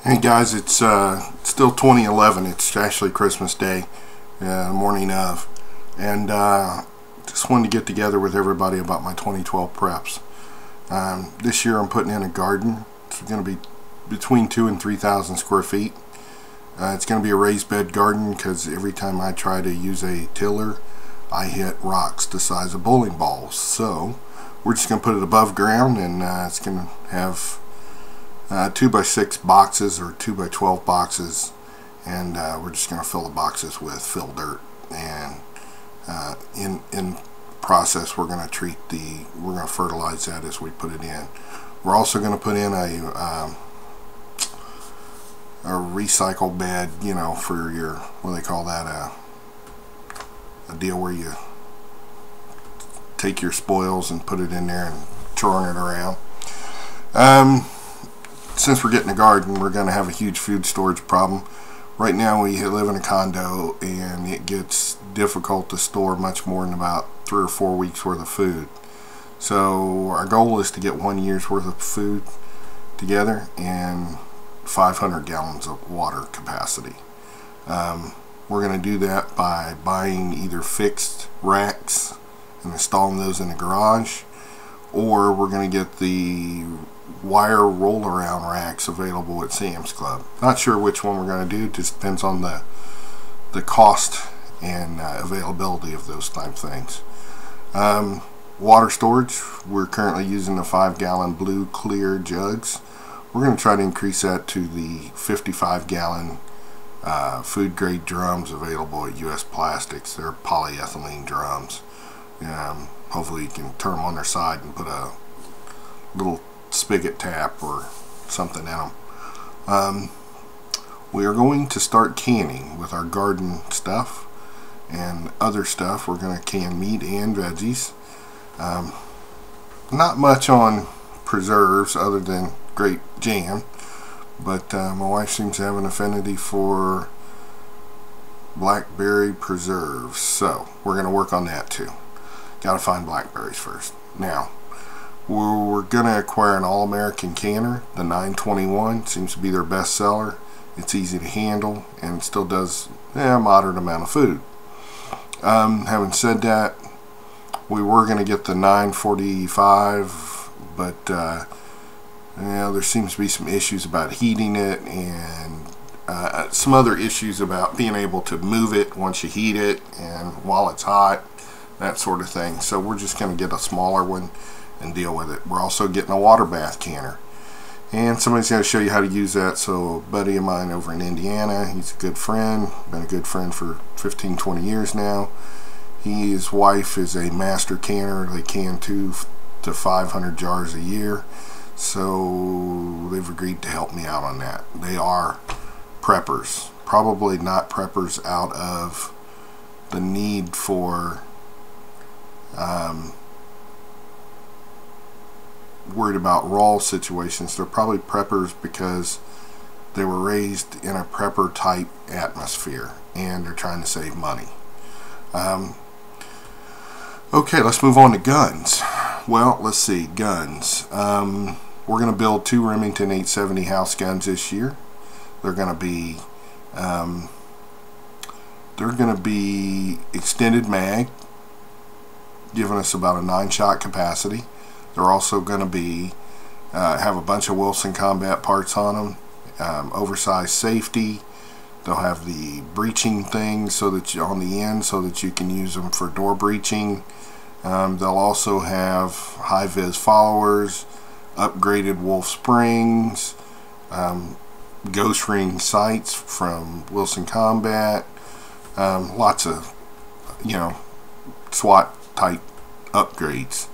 Hey guys, it's still 2011. It's actually Christmas Day, morning of, and just wanted to get together with everybody about my 2012 preps. This year I'm putting in a garden. It's going to be between 2,000 and 3,000 square feet. It's going to be a raised bed garden because every time I try to use a tiller, I hit rocks the size of bowling balls. So we're just going to put it above ground, and it's going to have 2x6 boxes or 2x12 boxes, and we're just going to fill the boxes with fill dirt, and in process we're going to fertilize that as we put it in. We're also going to put in a recycle bed, you know, for your, what do they call that, a deal where you take your spoils and put it in there and churn it around. Since we're getting a garden, we're going to have a huge food storage problem. Right now we live in a condo, and it gets difficult to store much more than about 3 or 4 weeks worth of food. So our goal is to get 1 year's worth of food together and 500 gallons of water capacity. We're going to do that by buying either fixed racks and installing those in the garage, or we're going to get the wire roll around racks available at Sam's Club. Not sure which one we're going to do. It just depends on the cost and availability of those type things. Water storage, we're currently using the 5-gallon blue clear jugs. We're going to try to increase that to the 55-gallon food grade drums available at US Plastics. They're polyethylene drums. Hopefully you can turn them on their side and put a little spigot tap or something in them. We are going to start canning with our garden stuff and other stuff. We're going to can meat and veggies. Not much on preserves other than grape jam, but my wife seems to have an affinity for blackberry preserves, so we're going to work on that too. Got to find blackberries first. Now we're going to acquire an All-American canner. The 921 seems to be their best seller. It's easy to handle and it still does a moderate amount of food. Having said that, we were going to get the 945, but you know, there seems to be some issues about heating it, and some other issues about being able to move it once you heat it and while it's hot, that sort of thing. So we're just going to get a smaller one and deal with it. We're also getting a water bath canner, and somebody's going to show you how to use that. So a buddy of mine over in Indiana, he's a good friend, been a good friend for 15-20 years now. His wife is a master canner. They can 200 to 500 jars a year, so they've agreed to help me out on that. They are preppers, probably not preppers out of the need for worried about raw situations. They're probably preppers because they were raised in a prepper type atmosphere and they're trying to save money. Okay, let's move on to guns. Well, let's see, guns. We're going to build 2 Remington 870 house guns this year. They're going to be extended mag, giving us about a 9-shot capacity. They're also going to be have a bunch of Wilson Combat parts on them, oversized safety. They'll have the breaching thing so that on the end, so that you can use them for door breaching. They'll also have high-vis followers, upgraded Wolf springs, ghost ring sights from Wilson Combat, lots of, you know, SWAT type upgrades.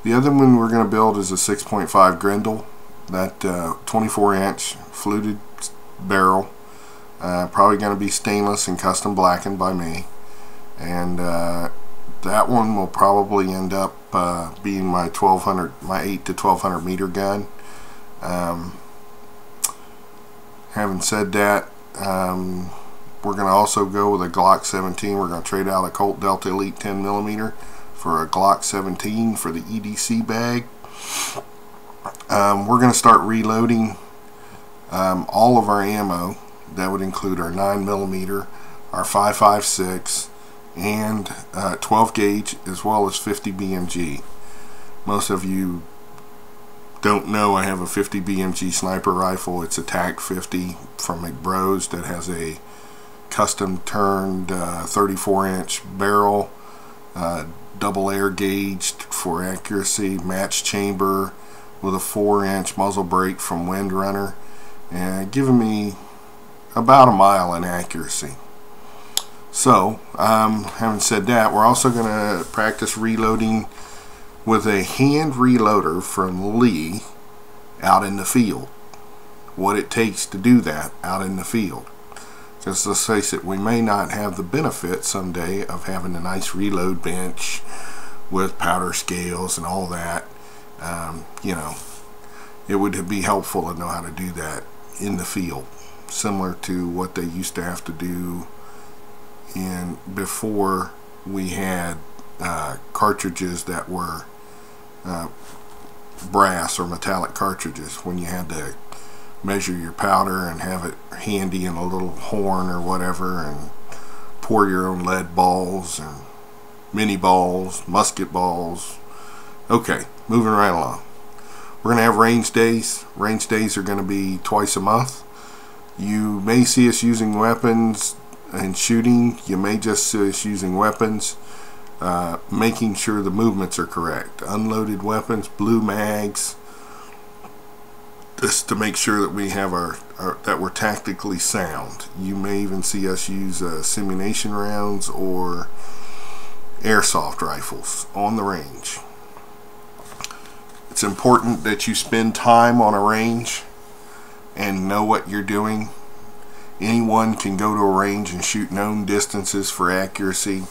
The other one we're going to build is a 6.5 Grendel, that 24-inch fluted barrel, probably going to be stainless and custom blackened by me, and that one will probably end up being my 8 to 1200 meter gun. Having said that, we're going to also go with a Glock 17. We're going to trade out a Colt Delta Elite 10mm for a Glock 17 for the EDC bag. We're going to start reloading All of our ammo, that would include our 9mm, our 5.56, and 12 gauge, as well as 50 BMG. Most of you don't know I have a 50 BMG sniper rifle. It's a TAC 50 from McBros that has a custom turned 34-inch barrel, double air gauged for accuracy, match chamber with a 4-inch muzzle brake from Windrunner, and giving me about a mile in accuracy. So, having said that, we're also going to practice reloading with a hand reloader from Lee out in the field. What it takes to do that out in the field. Because let's face it, we may not have the benefit someday of having a nice reload bench with powder scales and all that. You know, it would be helpful to know how to do that in the field, similar to what they used to have to do before we had cartridges that were brass or metallic cartridges, when you had to measure your powder and have it handy in a little horn or whatever, and pour your own lead balls and mini balls, musket balls. Okay, moving right along. We're going to have range days. Range days are going to be twice a month. You may see us using weapons and shooting. You may just see us using weapons, making sure the movements are correct. Unloaded weapons, blue mags, just to make sure that we have that we're tactically sound. You may even see us use simulation rounds or airsoft rifles on the range. It's important that you spend time on a range and know what you're doing. Anyone can go to a range and shoot known distances for accuracy.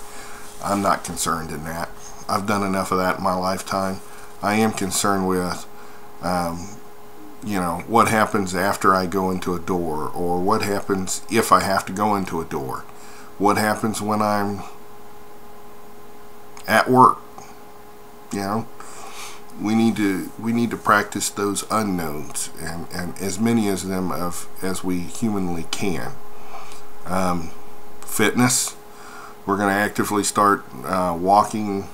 I'm not concerned in that. I've done enough of that in my lifetime. I am concerned with you know, what happens after I go into a door, or what happens if I have to go into a door, what happens when I'm at work. You know, we need to practice those unknowns, and as many of them as we humanly can. Fitness, we're going to actively start walking,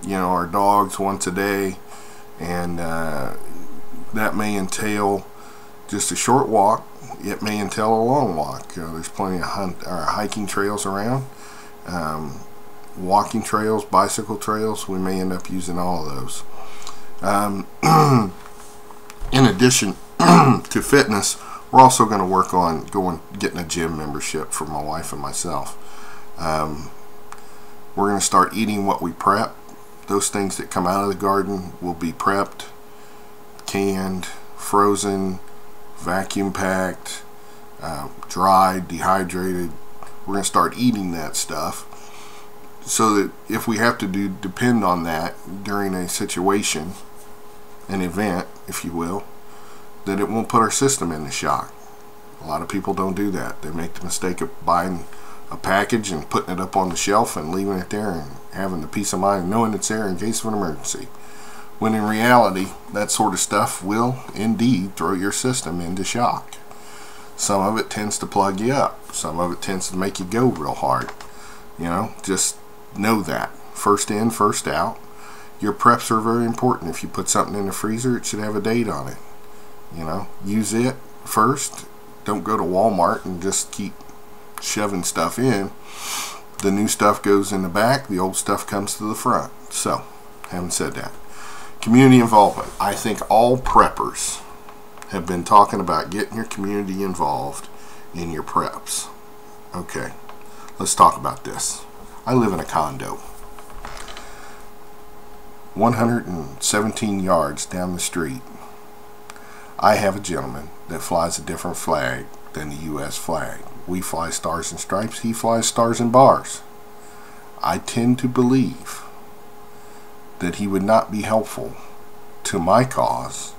you know, our dogs once a day, and that may entail just a short walk. It may entail a long walk. There's plenty of hiking trails around, walking trails, bicycle trails. We may end up using all of those. In addition to fitness, we're also going to work on getting a gym membership for my wife and myself. We're going to start eating what we prep. Those things that come out of the garden will be prepped, canned, frozen, vacuum packed, dried, dehydrated. We're going to start eating that stuff, so that if we have to depend on that during a situation, an event, if you will, that it won't put our system into shock. A lot of people don't do that. They make the mistake of buying a package and putting it up on the shelf and leaving it there and having the peace of mind knowing it's there in case of an emergency. When in reality, that sort of stuff will indeed throw your system into shock. Some of it tends to plug you up. Some of it tends to make you go real hard. You know, just know that. First in, first out. Your preps are very important. If you put something in the freezer, it should have a date on it. You know, use it first. Don't go to Walmart and just keep shoving stuff in. The new stuff goes in the back, the old stuff comes to the front. So, having said that, community involvement. I think all preppers have been talking about getting your community involved in your preps. Okay, let's talk about this. I live in a condo. 117 yards down the street, I have a gentleman that flies a different flag than the U.S. flag. We fly stars and stripes, he flies stars and bars. I tend to believe that he would not be helpful to my cause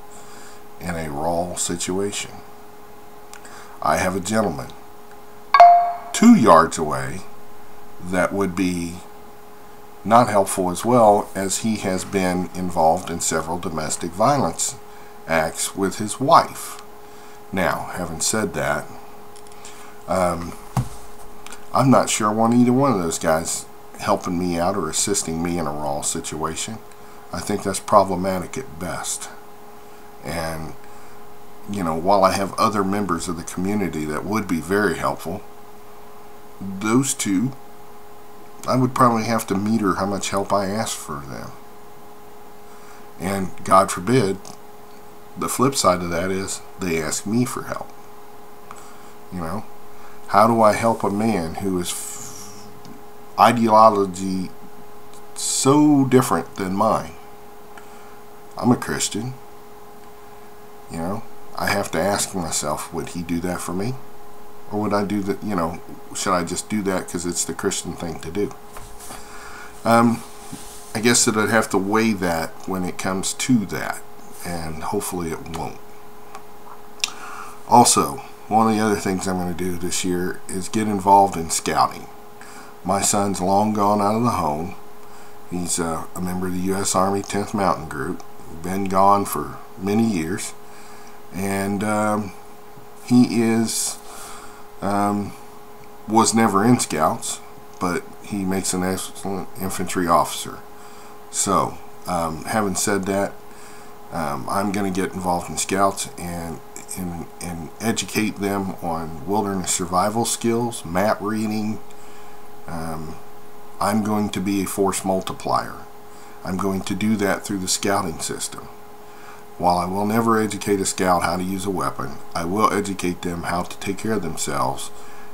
in a raw situation. I have a gentleman 2 yards away that would be not helpful as well, as he has been involved in several domestic violence acts with his wife. Now, having said that, I'm not sure I want either one of those guys helping me out or assisting me in a raw situation. I think that's problematic at best. And, you know, while I have other members of the community that would be very helpful, those two, I would probably have to meter how much help I ask for them. And God forbid, the flip side of that is they ask me for help. You know, how do I help a man who is ideology so different than mine? I'm a Christian. You know, I have to ask myself, would he do that for me? Or would I do that, you know, should I just do that because it's the Christian thing to do? I guess that I'd have to weigh that when it comes to that, and hopefully it won't. Also, one of the other things I'm going to do this year is get involved in scouting. My son's long gone out of the home. He's a member of the U.S. Army 10th Mountain Group. Been gone for many years. And he is was never in Scouts, but he makes an excellent infantry officer. So, having said that, I'm going to get involved in Scouts and educate them on wilderness survival skills, map reading. I'm going to be a force multiplier. I'm going to do that through the scouting system. While I will never educate a scout how to use a weapon, I will educate them how to take care of themselves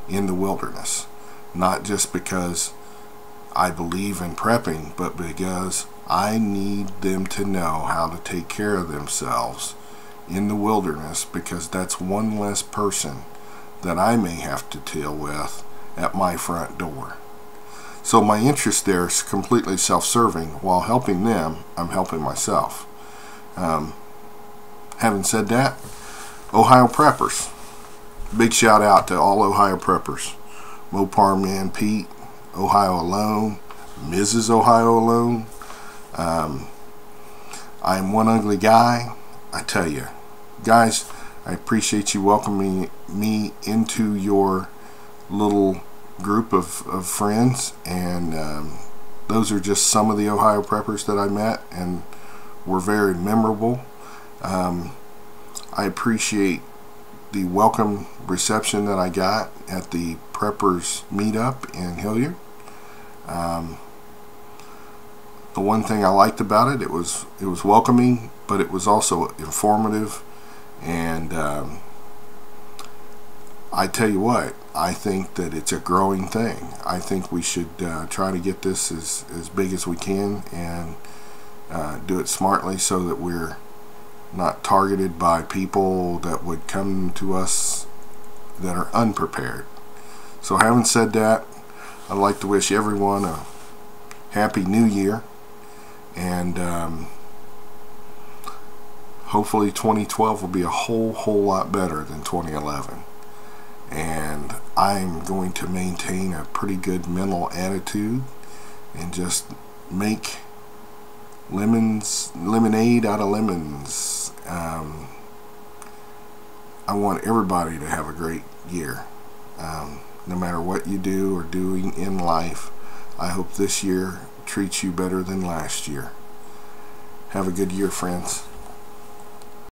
in the wilderness. Not just because I believe in prepping, but because I need them to know how to take care of themselves in the wilderness, because that's one less person that I may have to deal with at my front door. So my interest there is completely self-serving. While helping them, I'm helping myself. Having said that, Ohio Preppers. Big shout out to all Ohio Preppers. Mopar Man Pete, Ohio Alone, Mrs. Ohio Alone. I'm one ugly guy. I tell you, guys, I appreciate you welcoming me into your little group of friends, and those are just some of the Ohio Preppers that I met and were very memorable. I appreciate the welcome reception that I got at the Preppers meetup in Hilliard. The one thing I liked about it, it was welcoming, but it was also informative, and I tell you what, I think that it's a growing thing. I think we should try to get this as big as we can, and do it smartly so that we're not targeted by people that would come to us that are unprepared. So having said that, I'd like to wish everyone a happy new year, and hopefully 2012 will be a whole lot better than 2011. And I'm going to maintain a pretty good mental attitude and just make lemonade out of lemons. I want everybody to have a great year. No matter what you do or doing in life, I hope this year treats you better than last year. Have a good year, friends.